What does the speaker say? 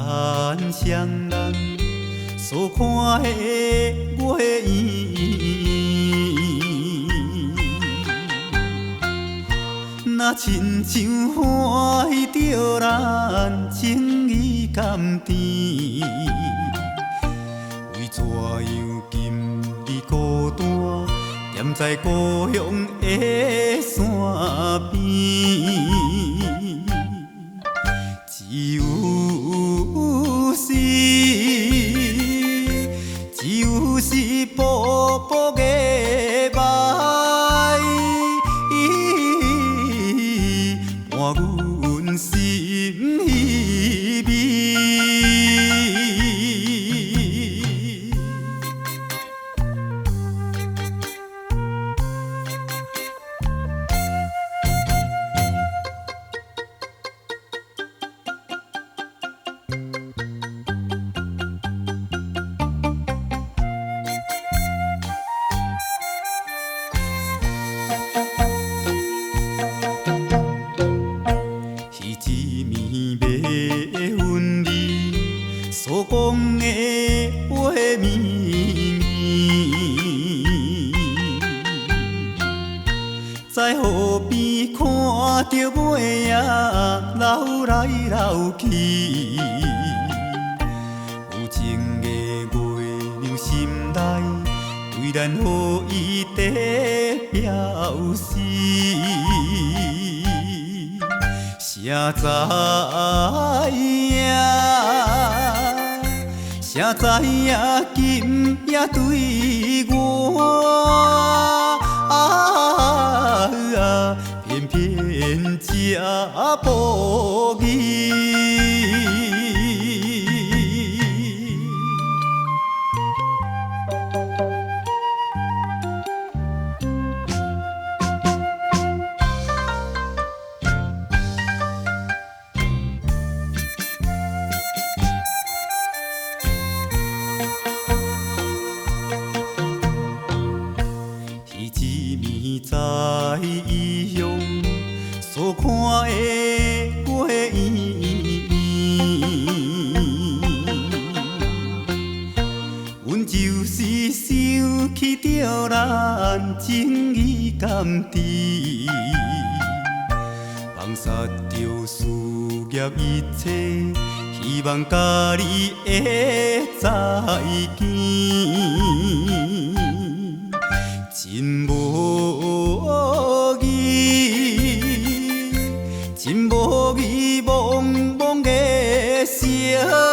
咱双人所看的月圆，若亲像欢喜着咱情意甘甜，为怎样今日孤单，踮在故乡的山边？只有是薄薄的爱，伴阮心稀微。所讲的话绵绵，在河边看着尾仔流来流去，有情的月亮心内对咱好意的表示，谁知影？谁知影今夜对我偏偏这无义。在异乡所看的月圆，阮就是想起着咱情意甘甜，放下着事业一切，希望甲你会再见。真无义，真无义，茫茫的城。